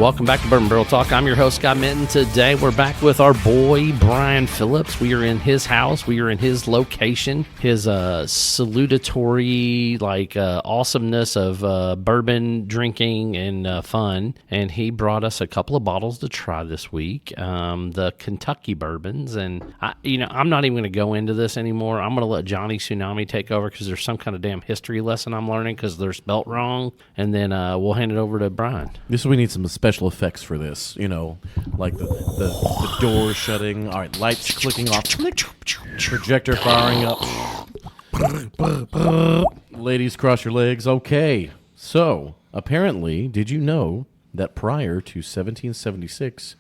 welcome back to Bourbon Barrel Talk. I'm your host, Scott Minton. Today we're back with our boy, Brian Phillips. We are in his house. We are in his location, his salutatory, awesomeness of bourbon drinking and fun. And he brought us a couple of bottles to try this week, the Kentucky bourbons. And, I'm not even going to go into this anymore. I'm going to let Johnny Tsunami take over because there's some kind of damn history lesson I'm learning because they're spelt wrong. And then we'll hand it over to Brian. We need some special effects for this, like the doors shutting. All right, lights clicking off, projector firing up. Ladies, cross your legs. Okay, so apparently, did you know that prior to 1776,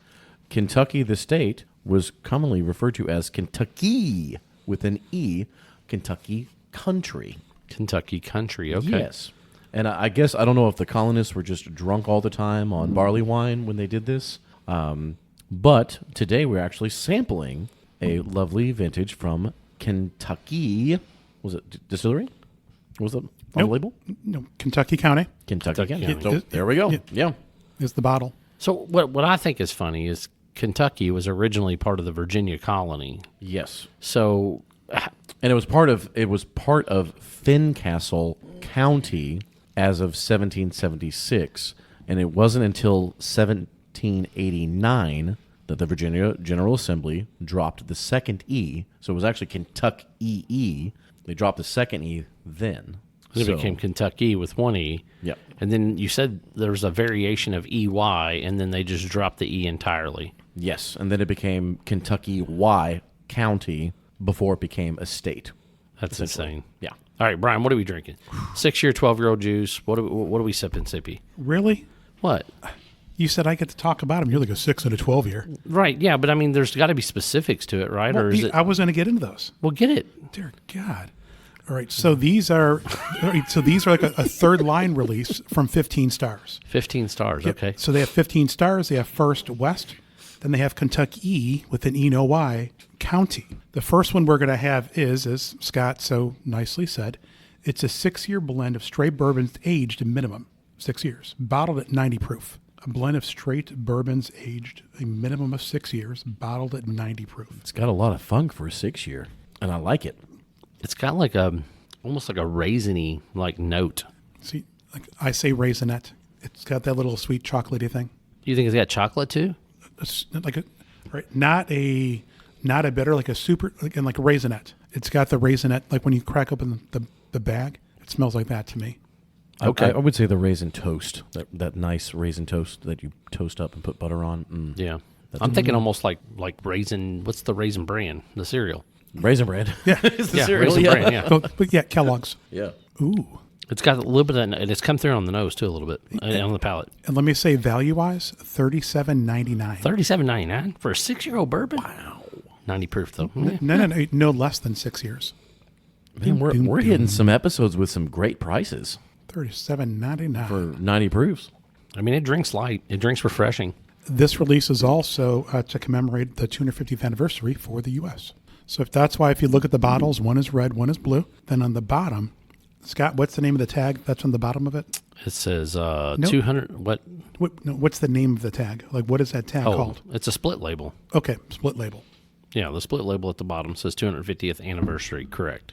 Kentucky, the state, was commonly referred to as Kentucky with an E, Kentucky country. Kentucky country, okay. Yes. And I guess, I don't know if the colonists were just drunk all the time on barley wine when they did this. But today we're actually sampling a lovely vintage from Kentucky. Was it distillery? Was it on the label? No, Kentucky County. Kentucky County. So there we go. Yeah. Is the bottle. So what I think is funny is Kentucky was originally part of the Virginia colony. Yes. So, and it was part of Fincastle County as of 1776, and it wasn't until 1789 that the Virginia General Assembly dropped the second E. So it was actually Kentucky E. They dropped the second E then. It became Kentucky with one E. Yep. And then you said there was a variation of EY, and then they just dropped the E entirely. Yes, and then it became Kentucky Y County before it became a state. That's insane. Yeah. All right, Brian, what are we drinking? 6-year, 12-year-old juice. What are we sipping, Sippy? Really? What? You said I get to talk about them. You're like a 6 and a 12-year. Right, yeah, but I mean, there's got to be specifics to it, right? Well, or is it? I was going to get into those. Well, get it. Dear God. All right, so these are like a third line release from 15 Stars. 15 stars, Yep. okay. So they have 15 Stars. They have First West. Then they have Kentucky with an E-no-Y County. The first one we're going to have is, as Scott so nicely said, it's a 6-year blend of straight bourbons aged a minimum 6 years, bottled at 90 proof. A blend of straight bourbons aged a minimum of 6 years, bottled at 90 proof. It's got a lot of funk for a 6-year, and I like it. It's got almost like a raisiny note. See, like I say raisinette. It's got that little sweet chocolatey thing. You think it's got chocolate too? It's not a bitter, like a super, like a raisinette. It's got the raisinette, like when you crack open the bag, it smells like that to me. Okay. I would say the raisin toast, that nice raisin toast that you toast up and put butter on. Yeah. I'm thinking almost like raisin, what's the Raisin Bran, the cereal? Raisin Bran. Yeah. It's the Yeah, cereal. Raisin Bran, yeah. But yeah, Kellogg's. Yeah. Ooh. It's got a little bit of, and it's come through on the nose too a little bit, on the palate. And let me say, value-wise, $37.99. $37.99 for a 6-year-old bourbon? Wow. 90 proof though. No less than 6 years. Man, we're hitting some episodes with some great prices $37.99 for 90 proofs. I mean, it drinks light. It drinks refreshing. This release is also to commemorate the 250th anniversary for the U.S. So that's why if you look at the bottles, one is red, one is blue. Then on the bottom, Scott, what's the name of the tag that's on the bottom of it? It says 200. What? What's the name of the tag? Like, what is that tag called? It's a split label. Okay, split label. Yeah, the split label at the bottom says 250th anniversary. Correct.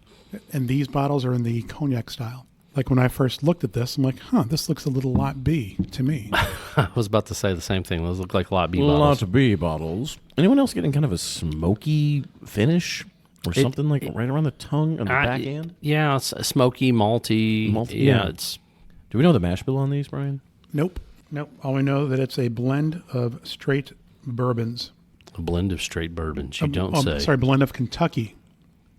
And these bottles are in the cognac style. Like when I first looked at this, I'm like, this looks a little Lot B to me. I was about to say the same thing. Those look like Lot B bottles. Lot B bottles. Anyone else getting kind of a smoky finish or something like right around the tongue on the back end? Yeah, it's a smoky, malty. Yeah, it's. Do we know the mash bill on these, Brian? Nope. All I know that it's a blend of straight bourbons. A blend of straight bourbons. You don't say. Sorry, blend of Kentucky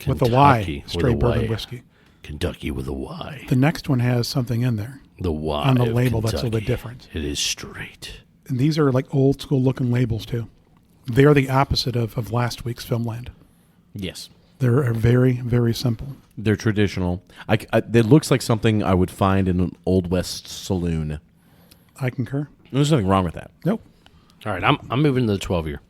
with a Y, straight bourbon whiskey. Kentucky with a Y. The next one has something in there. The Y on the of label Kentucky. That's a little bit different. It is straight. And these are like old school looking labels too. They are the opposite of last week's Filmland. Yes. They're very, very simple. They're traditional. It looks like something I would find in an Old West saloon. I concur. There's nothing wrong with that. Nope. All right, I'm moving to the 12-year.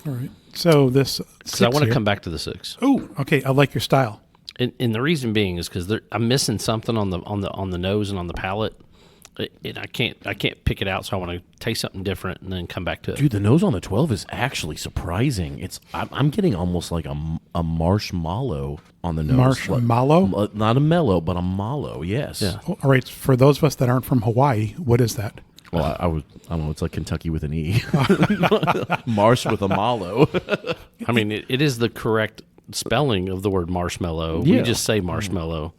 All right. So this, because I want to come back to the 6. Oh, okay. I like your style. And the reason being is because I'm missing something on the nose and on the palate. I can't pick it out, so I want to taste something different and then come back to it. Dude, the nose on the 12 is actually surprising. I'm getting almost like a marshmallow on the nose. Marshmallow? Not a mellow, but a mallow, yes. Yeah. All right, for those of us that aren't from Hawaii, what is that? Well, I don't know. It's like Kentucky with an E. Marsh with a mallow. I mean, it is the correct spelling of the word marshmallow. Yeah. We just say marshmallow.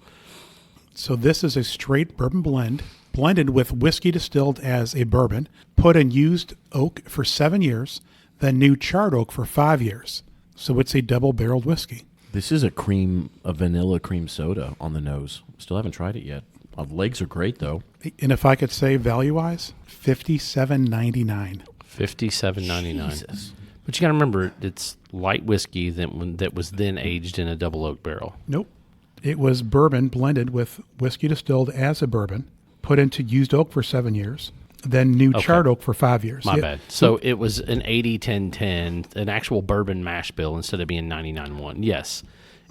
So this is a straight bourbon blend, blended with whiskey distilled as a bourbon, put in used oak for 7 years, then new charred oak for 5 years. So it's a double-barreled whiskey. This is a vanilla cream soda on the nose. Still haven't tried it yet. The legs are great, though. And if I could say value-wise, $57.99. $57.99. Jesus. But you got to remember, it's light whiskey that was then aged in a double oak barrel. Nope. It was bourbon blended with whiskey distilled as a bourbon, put into used oak for 7 years, then new charred oak for 5 years. My bad. So it was an 80-10-10, an actual bourbon mash bill instead of being 99-1. Yes,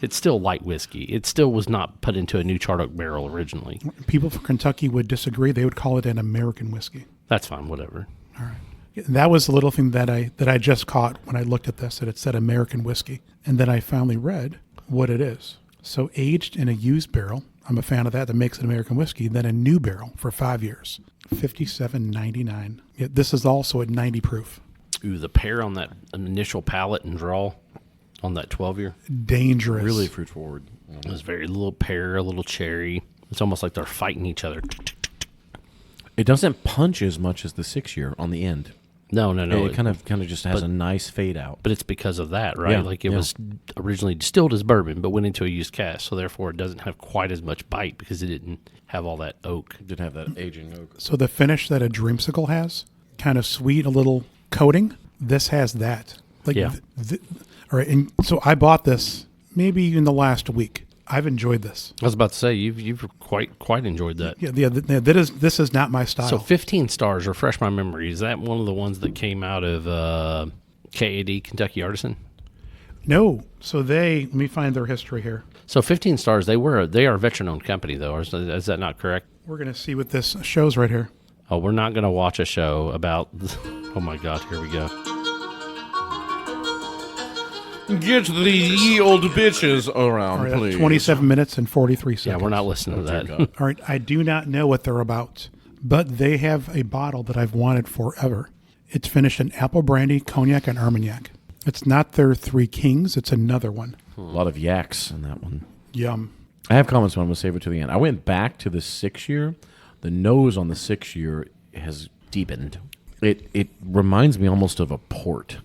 it's still light whiskey. It still was not put into a new charred oak barrel originally. People from Kentucky would disagree. They would call it an American whiskey. That's fine, whatever. All right. That was the little thing that I just caught when I looked at this, that it said American whiskey. And then I finally read what it is. So aged in a used barrel, I'm a fan of that makes it American whiskey, then a new barrel for 5 years. $57.99. Yeah, this is also at 90 proof. Ooh, the pear on that initial palate and draw on that 12-year Dangerous. Really fruit forward. it was very little pear, a little cherry. It's almost like they're fighting each other. It doesn't punch as much as the 6-year on the end. No. It kind of just has a nice fade out. But it's because of that, right? Yeah, Like it was originally distilled as bourbon, but went into a used cask, so therefore it doesn't have quite as much bite because it didn't have all that oak. It didn't have that aging oak. So the finish that a dreamsicle has, kind of sweet, a little coating, this has that. Like, Yeah. All right, and so I bought this maybe in the last week. I've enjoyed this. I was about to say you've quite enjoyed that. Yeah, this is not my style. So 15 stars, refresh my memory. Is that one of the ones that came out of KAD, Kentucky Artisan? No. So let me find their history here. So 15 stars, they are a veteran-owned company, though. Is that not correct? We're going to see what this shows right here. Oh, we're not going to watch a show about... Oh, my God, here we go. Get the ye old bitches around, All right, please. 27 minutes and 43 seconds. Yeah, we're not listening to that. All right, I do not know what they're about, but they have a bottle that I've wanted forever. It's finished in apple brandy, cognac, and Armagnac. It's not their Three Kings. It's another one. A lot of yaks in that one. Yum. I have comments, but I'm going to save it to the end. I went back to the 6-year. The nose on the 6-year has deepened. It reminds me almost of a port.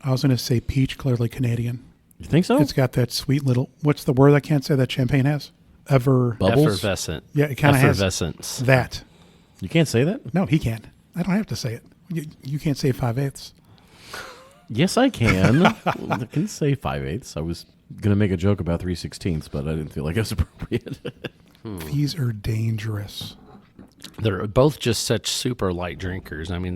I was going to say peach, clearly Canadian. You think so? It's got that sweet little, what's the word I can't say that champagne has? Bubbles? Effervescent. Yeah, it kind of has Effervescence. that. You can't say that? No, he can't. I don't have to say it. You can't say 5/8. Yes, I can. I can say 5/8. I was going to make a joke about 3/16, but I didn't feel like it was appropriate. These are dangerous. They're both just such super light drinkers. I mean,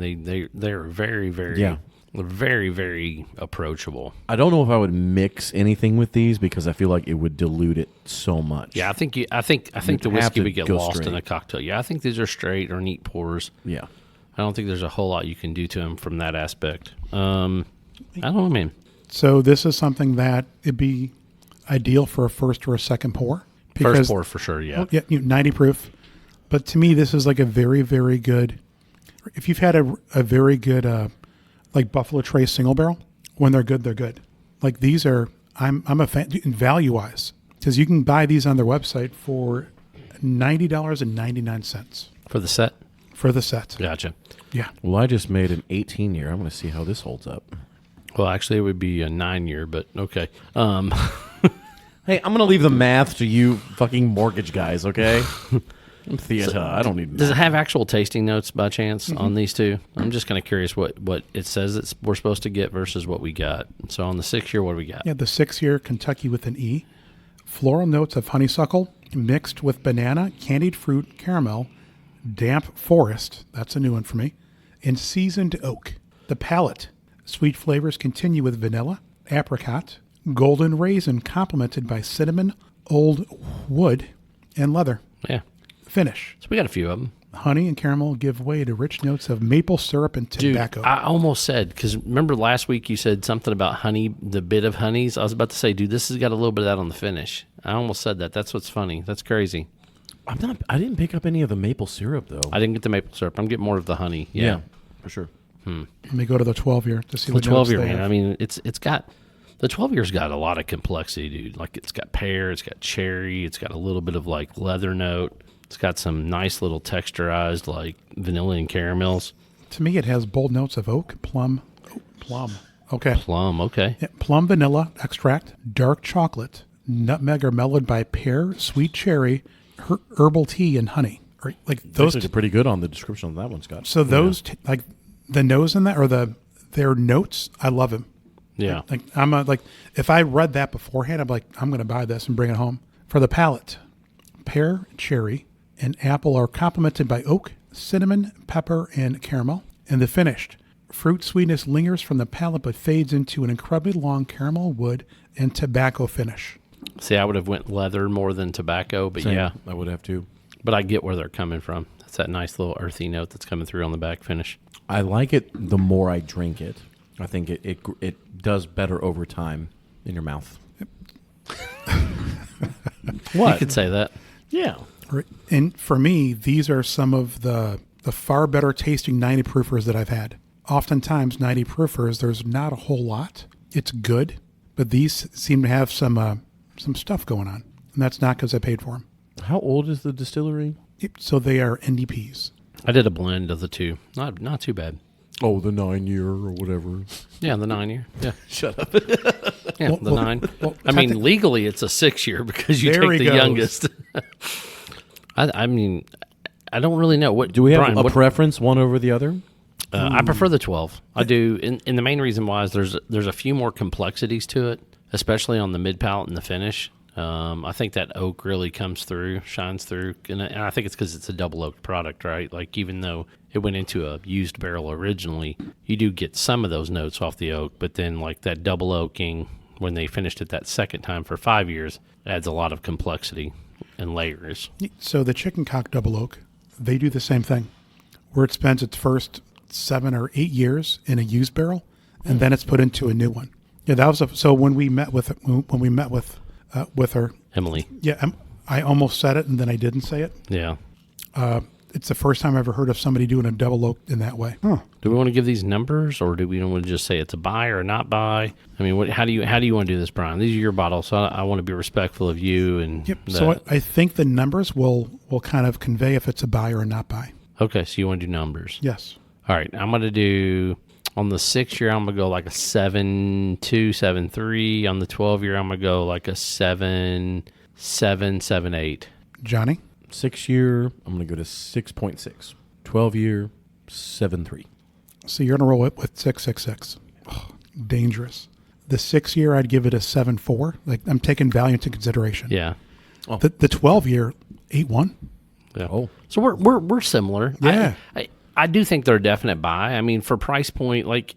they're very, very, very, very approachable. I don't know if I would mix anything with these because I feel like it would dilute it so much. Yeah, I think the have whiskey to would get go lost in straight. a cocktail. Yeah, I think these are straight or neat pours. Yeah. I don't think there's a whole lot you can do to them from that aspect. I don't know, man. So this is something that it'd be ideal for a first or a second pour. First pour for sure, yeah. Well, yeah, 90 proof. But to me, this is like a very, very good. If you've had a very good, like Buffalo Trace single barrel, when they're good, they're good. Like these are, I'm a fan value wise because you can buy these on their website for $90.99 For the set? for the set. Gotcha. Yeah. Well, I just made an 18-year. I'm going to see how this holds up. Well, actually, it would be a 9-year, but okay. Hey, I'm going to leave the math to you fucking mortgage guys, okay? I'm theater. I don't need Does it math. have actual tasting notes by chance on these two? I'm just kind of curious what it says we're supposed to get versus what we got. So on the 6-year, what do we got? Yeah. The 6-year Kentucky with an E. Floral notes of honeysuckle mixed with banana, candied fruit, caramel, damp forest. That's a new one for me. And seasoned oak. The palate. Sweet flavors continue with vanilla, apricot, golden raisin complemented by cinnamon, old wood, and leather. Yeah. Finish. So we got a few of them. honey and caramel give way to rich notes of maple syrup and Dude, tobacco. I almost said, because remember last week you said something about honey, the bit of honeys. I was about to say, dude, this has got a little bit of that on the finish. I almost said that. That's what's funny. That's crazy. I didn't pick up any of the maple syrup though. I didn't get the maple syrup. I'm getting more of the honey. Yeah. for sure. Let me go to the 12-year to see The what 12-year, notes they man. have. I mean, it's got the 12-year's got a lot of complexity, dude. Like it's got pear, it's got cherry, it's got a little bit of like leather note. It's got some nice little texturized like vanilla and caramels. To me, it has bold notes of oak, plum. Okay. Plum, okay. Yeah, plum vanilla extract, dark chocolate, nutmeg are mellowed by pear, sweet cherry, herbal tea, and honey. Or, like those. Those are pretty good on the description on that one, Scott. So those like the nose in that or their notes, I love them. Yeah. Like if I read that beforehand, I'm like, I'm going to buy this and bring it home. For the palate, pear, cherry, and apple are complemented by oak, cinnamon, pepper, and caramel. And the finished, fruit sweetness lingers from the palate but fades into an incredibly long caramel, wood, and tobacco finish. See, I would have went leather more than tobacco, but Same. yeah. I would have too. But I get where they're coming from. That's that nice little earthy note that's coming through on the back finish. I like it the more I drink it. I think it does better over time in your mouth. You could say that. Yeah. Right. And for me, these are some of the far better tasting 90 proofers that I've had. Oftentimes, 90 proofers, there's not a whole lot. It's good, but these seem to have some stuff going on. And that's not because I paid for them. How old is the distillery? So they are NDPs. I did a blend of the two. Not too bad. Oh, the 9-year or whatever. Yeah, the 9-year. Yeah. Shut up. Yeah, Well, the 9. well, I mean, legally it's a 6-year because you There take he the goes. youngest. I mean, I don't really know. What Do we have Brian, a what- preference one over the other? I prefer the 12. I do, and the main reason why is there's a few more complexities to it, especially on the mid palate and the finish. I think that oak really comes through, shines through, and I think it's because it's a double oaked product, right? Like even though it went into a used barrel originally, you do get some of those notes off the oak, but then like that double oaking when they finished it that second time for 5 years adds a lot of complexity and layers. So the Chicken Cock Double Oak, they do the same thing, where it spends its first 7 or 8 years in a used barrel, and then it's put into a new one. Yeah, that was so when we met with her. Emily, Yeah, I almost said it and then I didn't say it. yeah. It's the first time I ever heard of somebody doing a double oak in that way. Do we want to give these numbers, or do we want to just say it's a buy or not buy? I mean, how do you want to do this, Brian? These are your bottles, so I want to be respectful of you. And Yep. So I think the numbers will kind of convey if it's a buy or a not buy. okay, so you want to do numbers? Yes. All right, I'm going to do on the 6-year. I'm going to go like a 7.2, 7.3. On the 12-year, I'm going to go like a 7.7, 7.8. Johnny? 6-year, I'm going to go to 6.6. 12-year, 7.3. So you're going to roll it with 6.66. Oh, dangerous. The 6-year, I'd give it a 7.4. Like I'm taking value into consideration. Yeah. The 12-year, 8.1. Yeah. Oh. So we're similar. Yeah. I do think they're a definite buy. I mean, for price point, like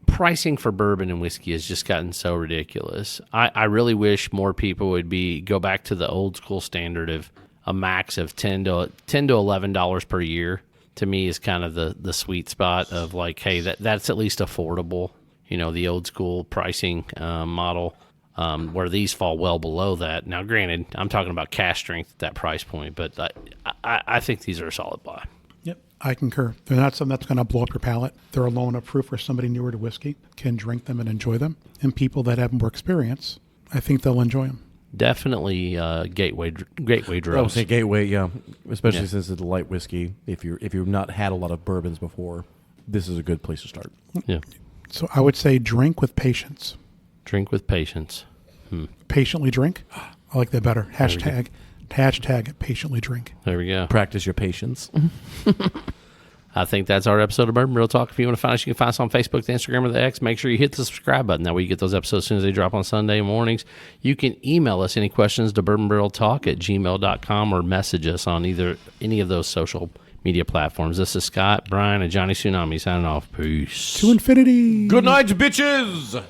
pricing for bourbon and whiskey has just gotten so ridiculous. I really wish more people would go back to the old school standard of a max of $10 to $11 per year. To me, is kind of the sweet spot of like, hey, that's at least affordable. You know, the old school pricing model. Where these fall well below that. Now, granted, I'm talking about cash strength at that price point, but I think these are a solid buy. Yep, I concur. They're not something that's going to blow up your palate. They're a low enough proof where somebody newer to whiskey can drink them and enjoy them. And people that have more experience, I think they'll enjoy them. Definitely gateway I would drugs. say gateway, yeah. Especially Yeah. since it's a light whiskey. If you've not had a lot of bourbons before, this is a good place to start. Yeah, So I would say drink with patience. drink with patience. Patiently drink. I like that better. Hashtag patiently drink. There we go. Practice your patience. I think that's our episode of Bourbon Real Talk. If you want to find us, you can find us on Facebook, the Instagram, or the X. Make sure you hit the subscribe button. That way you get those episodes as soon as they drop on Sunday mornings. You can email us any questions to bourbonbarreltalk@gmail.com or message us on any of those social media platforms. This is Scott, Brian, and Johnny Tsunami signing off. Peace. To infinity. Good night, bitches!